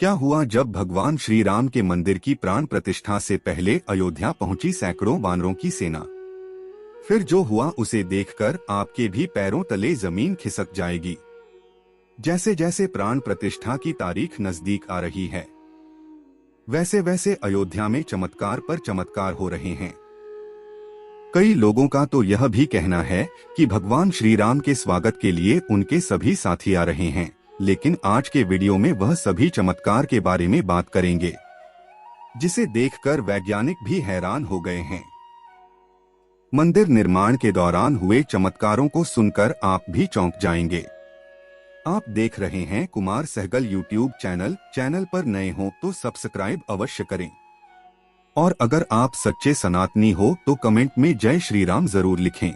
क्या हुआ जब भगवान श्री राम के मंदिर की प्राण प्रतिष्ठा से पहले अयोध्या पहुंची सैकड़ों वानरों की सेना। फिर जो हुआ उसे देखकर आपके भी पैरों तले जमीन खिसक जाएगी। जैसे जैसे प्राण प्रतिष्ठा की तारीख नजदीक आ रही है, वैसे वैसे अयोध्या में चमत्कार पर चमत्कार हो रहे हैं। कई लोगों का तो यह भी कहना है कि भगवान श्री राम के स्वागत के लिए उनके सभी साथी आ रहे हैं। लेकिन आज के वीडियो में वह सभी चमत्कार के बारे में बात करेंगे, जिसे देखकर वैज्ञानिक भी हैरान हो गए हैं। मंदिर निर्माण के दौरान हुए चमत्कारों को सुनकर आप भी चौंक जाएंगे। आप देख रहे हैं कुमार सहगल यूट्यूब चैनल पर नए हो तो सब्सक्राइब अवश्य करें। और अगर आप सच्चे सनातनी हो तो कमेंट में जय श्री राम जरूर लिखें।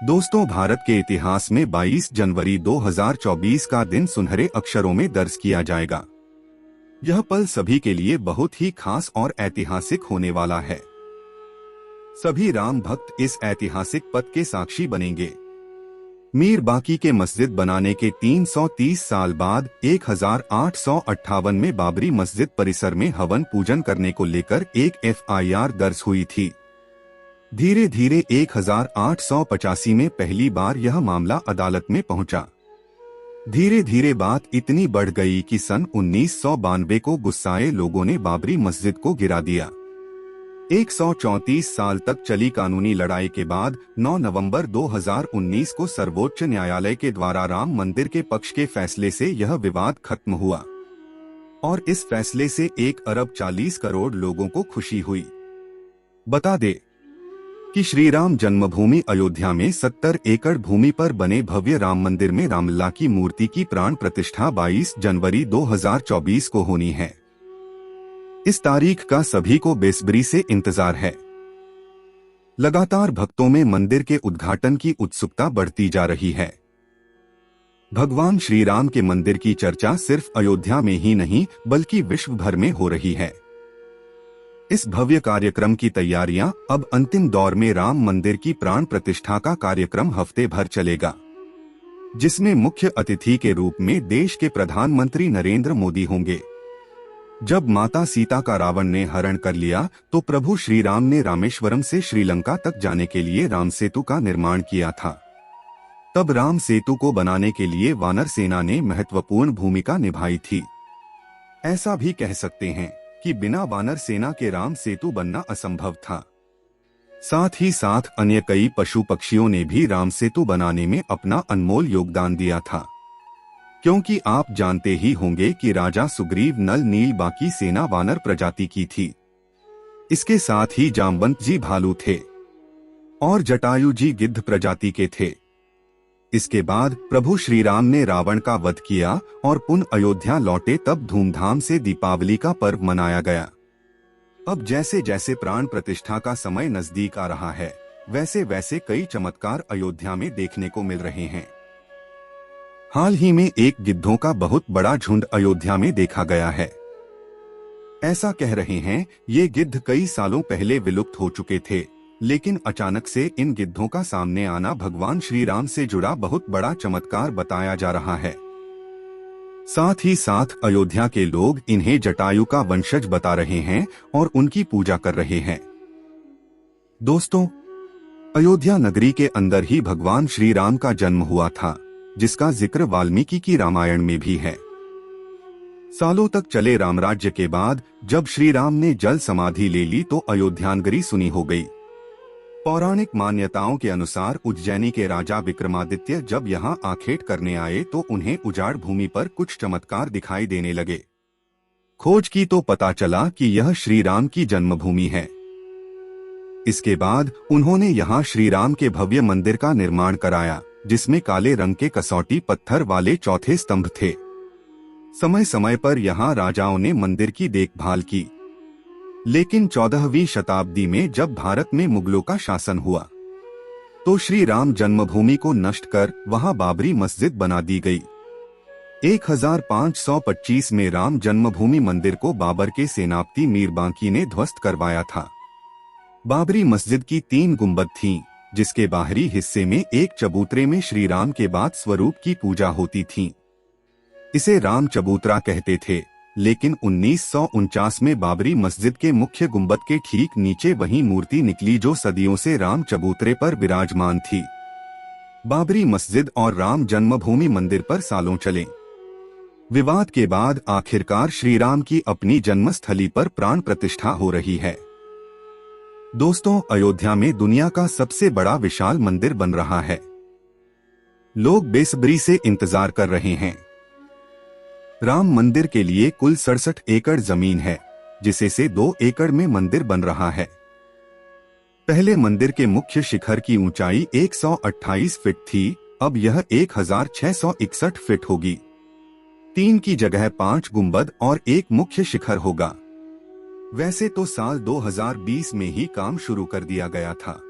दोस्तों, भारत के इतिहास में 22 जनवरी 2024 का दिन सुनहरे अक्षरों में दर्ज किया जाएगा। यह पल सभी के लिए बहुत ही खास और ऐतिहासिक होने वाला है। सभी राम भक्त इस ऐतिहासिक पद के साक्षी बनेंगे। मीर बाकी के मस्जिद बनाने के 330 साल बाद 1858 में बाबरी मस्जिद परिसर में हवन पूजन करने को लेकर एक FIR दर्ज हुई थी। धीरे धीरे 1885 में पहली बार यह मामला अदालत में पहुंचा। धीरे धीरे बात इतनी बढ़ गई कि सन 1992 को गुस्साए लोगों ने बाबरी मस्जिद को गिरा दिया। 134 साल तक चली कानूनी लड़ाई के बाद 9 नवंबर 2019 को सर्वोच्च न्यायालय के द्वारा राम मंदिर के पक्ष के फैसले से यह विवाद खत्म हुआ। और इस फैसले से 1 अरब 40 करोड़ लोगों को खुशी हुई। बता दे कि श्री राम जन्मभूमि अयोध्या में 70 एकड़ भूमि पर बने भव्य राम मंदिर में रामलला की मूर्ति की प्राण प्रतिष्ठा 22 जनवरी 2024 को होनी है। इस तारीख का सभी को बेसब्री से इंतजार है। लगातार भक्तों में मंदिर के उद्घाटन की उत्सुकता बढ़ती जा रही है। भगवान श्री राम के मंदिर की चर्चा सिर्फ अयोध्या में ही नहीं बल्कि विश्व भर में हो रही है। इस भव्य कार्यक्रम की तैयारियां अब अंतिम दौर में राम मंदिर की प्राण प्रतिष्ठा का कार्यक्रम हफ्ते भर चलेगा, जिसमें मुख्य अतिथि के रूप में देश के प्रधानमंत्री नरेंद्र मोदी होंगे। जब माता सीता का रावण ने हरण कर लिया तो प्रभु श्री राम ने रामेश्वरम से श्रीलंका तक जाने के लिए राम सेतु का निर्माण किया था। तब राम सेतु को बनाने के लिए वानर सेना ने महत्वपूर्ण भूमिका निभाई थी। ऐसा भी कह सकते हैं कि बिना वानर सेना के राम सेतु बनना असंभव था। साथ ही साथ अन्य कई पशु पक्षियों ने भी राम सेतु बनाने में अपना अनमोल योगदान दिया था। क्योंकि आप जानते ही होंगे कि राजा सुग्रीव नल नील बाकी सेना वानर प्रजाति की थी। इसके साथ ही जामवंत जी भालू थे और जटायु जी गिद्ध प्रजाति के थे। इसके बाद प्रभु श्री राम ने रावण का वध किया और पुनः अयोध्या लौटे, तब धूमधाम से दीपावली का पर्व मनाया गया। अब जैसे जैसे प्राण प्रतिष्ठा का समय नजदीक आ रहा है, वैसे वैसे कई चमत्कार अयोध्या में देखने को मिल रहे हैं। हाल ही में एक गिद्धों का बहुत बड़ा झुंड अयोध्या में देखा गया है। ऐसा कह रहे हैं ये गिद्ध कई सालों पहले विलुप्त हो चुके थे, लेकिन अचानक से इन गिद्धों का सामने आना भगवान श्री राम से जुड़ा बहुत बड़ा चमत्कार बताया जा रहा है। साथ ही साथ अयोध्या के लोग इन्हें जटायु का वंशज बता रहे हैं और उनकी पूजा कर रहे हैं। दोस्तों, अयोध्या नगरी के अंदर ही भगवान श्री राम का जन्म हुआ था, जिसका जिक्र वाल्मीकि की रामायण में भी है। सालों तक चले रामराज्य के बाद जब श्री राम ने जल समाधि ले ली तो अयोध्यानगरी सुनी हो गई। पौराणिक मान्यताओं के अनुसार उज्जैनी के राजा विक्रमादित्य जब यहाँ आखेट करने आए तो उन्हें उजाड़ भूमि पर कुछ चमत्कार दिखाई देने लगे। खोज की तो पता चला कि यह श्री राम की जन्मभूमि है। इसके बाद उन्होंने यहाँ श्री राम के भव्य मंदिर का निर्माण कराया, जिसमें काले रंग के कसौटी पत्थर वाले चौथे स्तंभ थे। समय समय पर यहाँ राजाओं ने मंदिर की देखभाल की, लेकिन 14वीं शताब्दी में जब भारत में मुगलों का शासन हुआ तो श्री राम जन्मभूमि को नष्ट कर वहां बाबरी मस्जिद बना दी गई। 1525 में राम जन्मभूमि मंदिर को बाबर के सेनापति मीर बांकी ने ध्वस्त करवाया था। बाबरी मस्जिद की 3 गुंबद थीं, जिसके बाहरी हिस्से में एक चबूतरे में श्री राम के बाद स्वरूप की पूजा होती थी। इसे राम चबूतरा कहते थे, लेकिन 1949 में बाबरी मस्जिद के मुख्य गुंबद के ठीक नीचे वही मूर्ति निकली जो सदियों से राम चबूतरे पर विराजमान थी। बाबरी मस्जिद और राम जन्मभूमि मंदिर पर सालों चले विवाद के बाद आखिरकार श्री राम की अपनी जन्मस्थली पर प्राण प्रतिष्ठा हो रही है। दोस्तों, अयोध्या में दुनिया का सबसे बड़ा विशाल मंदिर बन रहा है। लोग बेसब्री से इंतजार कर रहे हैं। राम मंदिर के लिए कुल 67 एकड़ जमीन है, जिसे से 2 एकड़ में मंदिर बन रहा है। पहले मंदिर के मुख्य शिखर की ऊंचाई 128 फीट थी, अब यह 1661 फीट होगी। 3 की जगह 5 गुंबद और 1 मुख्य शिखर होगा। वैसे तो साल 2020 में ही काम शुरू कर दिया गया था।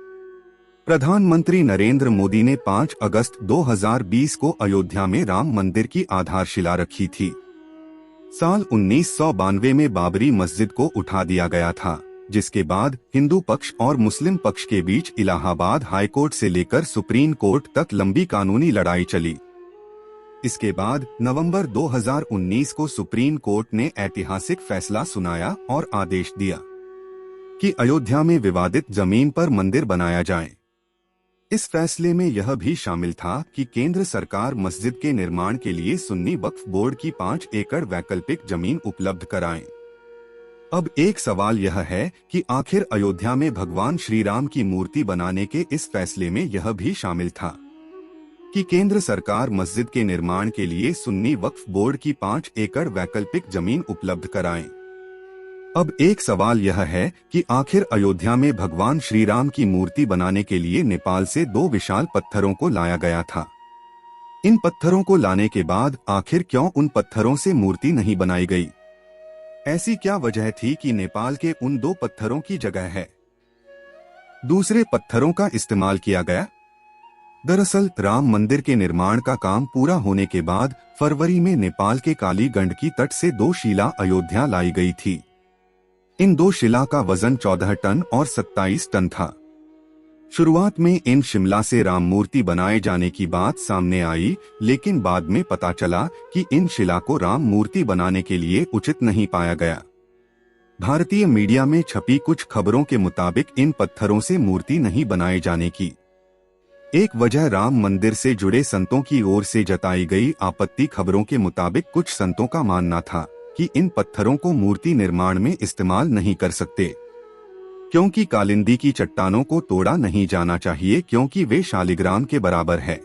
प्रधानमंत्री नरेंद्र मोदी ने 5 अगस्त 2020 को अयोध्या में राम मंदिर की आधारशिला रखी थी। साल 1992 में बाबरी मस्जिद को उठा दिया गया था, जिसके बाद हिंदू पक्ष और मुस्लिम पक्ष के बीच इलाहाबाद हाईकोर्ट से लेकर सुप्रीम कोर्ट तक लंबी कानूनी लड़ाई चली। इसके बाद नवंबर 2019 को सुप्रीम कोर्ट ने ऐतिहासिक फैसला सुनाया और आदेश दिया कि अयोध्या में विवादित जमीन पर मंदिर बनाया जाए। इस फैसले में यह भी शामिल था कि केंद्र सरकार मस्जिद के निर्माण के लिए सुन्नी वक्फ बोर्ड की 5 एकड़ वैकल्पिक जमीन उपलब्ध कराएं। अब एक सवाल यह है कि आखिर अयोध्या में भगवान श्री राम की मूर्ति बनाने के इस फैसले में यह भी शामिल था कि केंद्र सरकार मस्जिद के निर्माण के लिए सुन्नी वक्फ बोर्ड की 5 एकड़ वैकल्पिक जमीन उपलब्ध कराएं। अब एक सवाल यह है कि आखिर अयोध्या में भगवान श्री राम की मूर्ति बनाने के लिए नेपाल से 2 विशाल पत्थरों को लाया गया था। इन पत्थरों को लाने के बाद आखिर क्यों उन पत्थरों से मूर्ति नहीं बनाई गई? ऐसी क्या वजह थी कि नेपाल के उन 2 पत्थरों की जगह है दूसरे पत्थरों का इस्तेमाल किया गया? दरअसल राम मंदिर के निर्माण का काम पूरा होने के बाद फरवरी में नेपाल के काली गंडकी तट से 2 शिला अयोध्या लाई गई थी। इन 2 शिला का वजन 14 टन और 27 टन था। शुरुआत में इन शिमला से राम मूर्ति बनाए जाने की बात सामने आई, लेकिन बाद में पता चला कि इन शिला को राम मूर्ति बनाने के लिए उचित नहीं पाया गया। भारतीय मीडिया में छपी कुछ खबरों के मुताबिक इन पत्थरों से मूर्ति नहीं बनाए जाने की एक वजह राम मंदिर से जुड़े संतों की ओर से जताई गई आपत्ति। खबरों के मुताबिक कुछ संतों का मानना था कि इन पत्थरों को मूर्ति निर्माण में इस्तेमाल नहीं कर सकते, क्योंकि कालिंदी की चट्टानों को तोड़ा नहीं जाना चाहिए, क्योंकि वे शालिग्राम के बराबर है।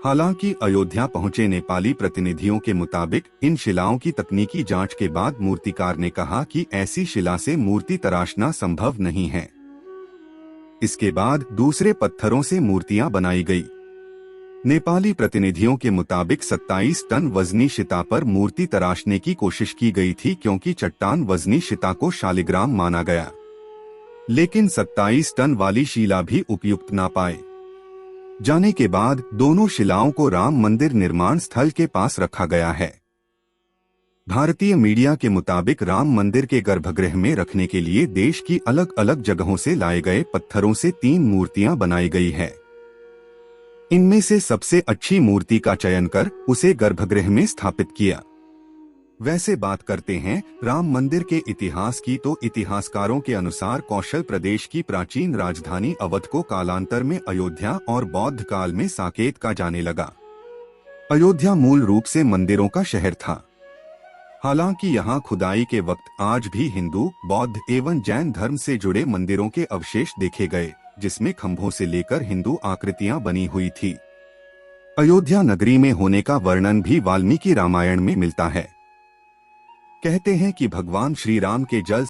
हालांकि अयोध्या पहुंचे नेपाली प्रतिनिधियों के मुताबिक इन शिलाओं की तकनीकी जांच के बाद मूर्तिकार ने कहा कि ऐसी शिला से मूर्ति तराशना संभव नहीं है। इसके बाद दूसरे पत्थरों से मूर्तियां बनाई गई। नेपाली प्रतिनिधियों के मुताबिक 27 टन वजनी शिता पर मूर्ति तराशने की कोशिश की गई थी, क्योंकि चट्टान वजनी शिता को शालिग्राम माना गया, लेकिन 27 टन वाली शिला भी उपयुक्त ना पाए जाने के बाद दोनों शिलाओं को राम मंदिर निर्माण स्थल के पास रखा गया है। भारतीय मीडिया के मुताबिक राम मंदिर के गर्भगृह में रखने के लिए देश की अलग अलग जगहों से लाए गए पत्थरों से 3 मूर्तियां बनाई गई है। इनमें से सबसे अच्छी मूर्ति का चयन कर उसे गर्भगृह में स्थापित किया। वैसे बात करते हैं राम मंदिर के इतिहास की, तो इतिहासकारों के अनुसार कौशल प्रदेश की प्राचीन राजधानी अवध को कालांतर में अयोध्या और बौद्ध काल में साकेत का जाने लगा। अयोध्या मूल रूप से मंदिरों का शहर था। हालांकि यहाँ खुदाई के वक्त आज भी हिंदू, बौद्ध एवं जैन धर्म से जुड़े मंदिरों के अवशेष देखे गए, जिसमें खंभों से लेकर हिंदू आकृतियां बनी हुई थी। अयोध्या नगरी में होने का वर्णन भी वाल्मीकि रामायण में मिलता है। कहते हैं कि भगवान श्री राम के जल